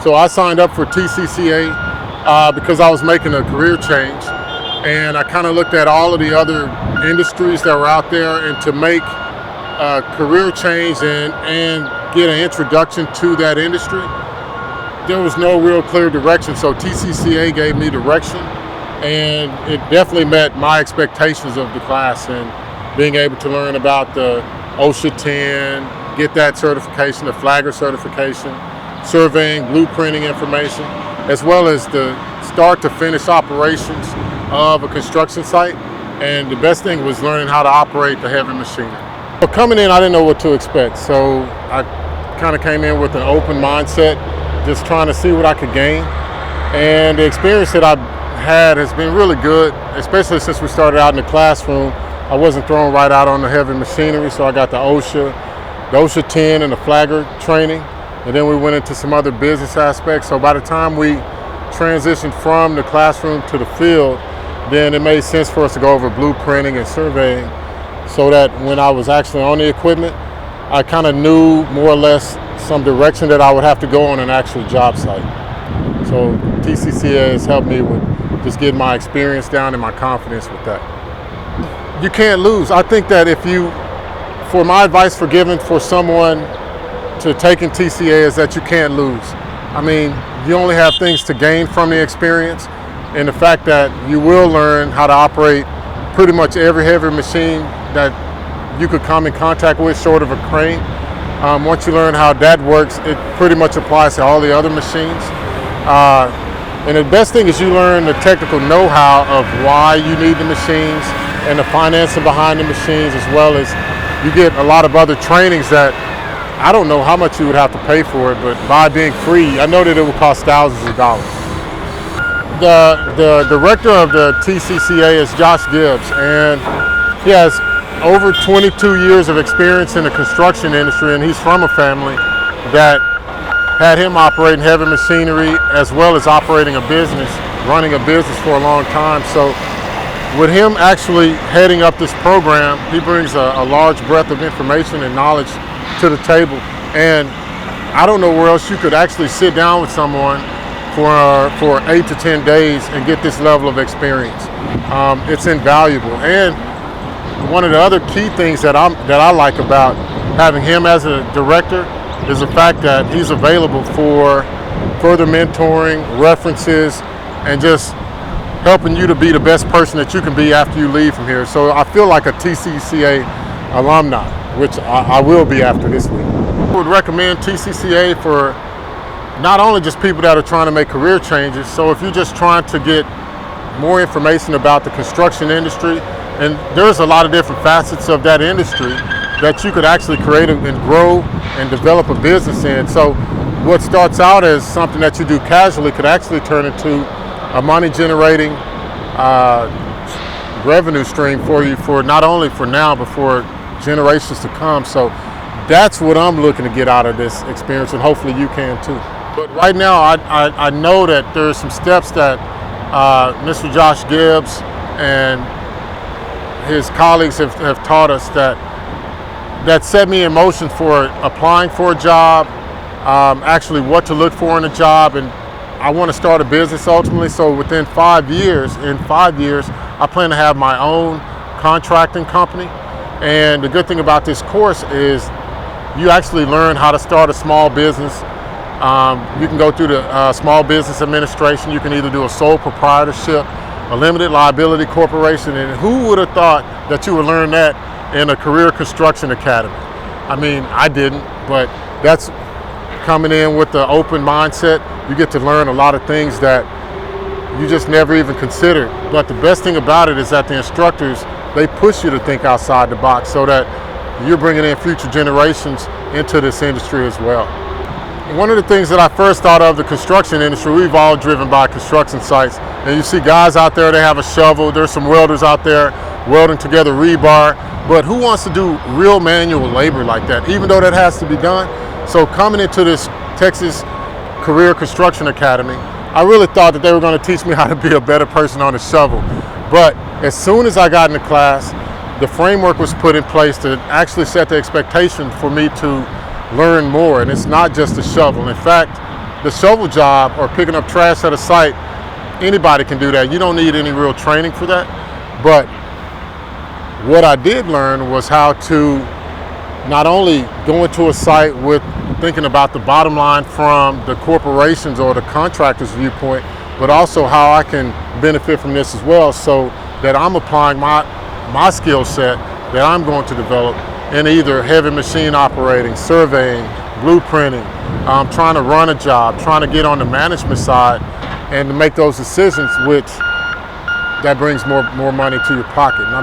So I signed up for TCCA because I was making a career change, and I kind of looked at all of the other industries that were out there, and to make a career change and get an introduction to that industry, there was no real clear direction. So TCCA gave me direction, and it definitely met my expectations of the class, and being able to learn about the OSHA 10, get that certification, the Flagger certification, surveying, blueprinting information, as well as the start to finish operations of a construction site. And the best thing was learning how to operate the heavy machinery. But coming in, I didn't know what to expect, so I kind of came in with an open mindset, just trying to see what I could gain. And the experience that I've had has been really good, especially since we started out in the classroom. I wasn't thrown right out on the heavy machinery, so I got the OSHA 10 and the Flagger training, and then we went into some other business aspects. So by the time we transitioned from the classroom to the field, then it made sense for us to go over blueprinting and surveying, so that when I was actually on the equipment, I kind of knew more or less some direction that I would have to go on an actual job site. So TCCA has helped me with just getting my experience down and my confidence with that. You can't lose. I think that for my advice for giving for someone to taking TCA is that you can't lose. I mean, you only have things to gain from the experience, and the fact that you will learn how to operate pretty much every heavy machine that you could come in contact with, short of a crane. Once you learn how that works, it pretty much applies to all the other machines. And the best thing is you learn the technical know-how of why you need the machines and the financing behind the machines, as well as you get a lot of other trainings that I don't know how much you would have to pay for it, but by being free, I know that it would cost thousands of dollars. The director of the TCCA is Josh Gibbs, and he has over 22 years of experience in the construction industry, and he's from a family that had him operating heavy machinery as well as operating a business, running a business for a long time. So with him actually heading up this program, he brings a large breadth of information and knowledge to the table. And I don't know where else you could actually sit down with someone for 8 to 10 days and get this level of experience. It's invaluable. And one of the other key things that I like about having him as a director is the fact that he's available for further mentoring, references, and just helping you to be the best person that you can be after you leave from here. So I feel like a TCCA alumni, which I will be after this week. I would recommend TCCA for not only just people that are trying to make career changes. So if you're just trying to get more information about the construction industry, and there's a lot of different facets of that industry that you could actually create and grow and develop a business in. So what starts out as something that you do casually could actually turn into a money generating revenue stream for you, for not only for now, but for generations to come. So that's what I'm looking to get out of this experience, and hopefully you can too. But right now, I know that there's some steps that Mr. Josh Gibbs and his colleagues have taught us that set me in motion for applying for a job, actually what to look for in a job, and I want to start a business ultimately. So within 5 years, I plan to have my own contracting company. And the good thing about this course is you actually learn how to start a small business. You can go through the Small Business Administration. You can either do a sole proprietorship, a limited liability corporation, and who would have thought that you would learn that in a career construction academy? I mean, I didn't, but that's coming in with the open mindset. You get to learn a lot of things that you just never even considered. But the best thing about it is that the instructors, they push you to think outside the box, so that you're bringing in future generations into this industry as well. One of the things that I first thought of the construction industry, we've all driven by construction sites, and you see guys out there, they have a shovel, there's some welders out there welding together rebar, but who wants to do real manual labor like that, even though that has to be done? So coming into this Texas Career Construction Academy, I really thought that they were going to teach me how to be a better person on a shovel. But as soon as I got into class, the framework was put in place to actually set the expectation for me to learn more. And it's not just a shovel. In fact, the shovel job or picking up trash at a site, anybody can do that. You don't need any real training for that. But what I did learn was how to not only go into a site with thinking about the bottom line from the corporations or the contractor's viewpoint, but also how I can benefit from this as well, so that I'm applying my skill set that I'm going to develop in either heavy machine operating, surveying, blueprinting, trying to run a job, trying to get on the management side and to make those decisions, which that brings more money to your pocket.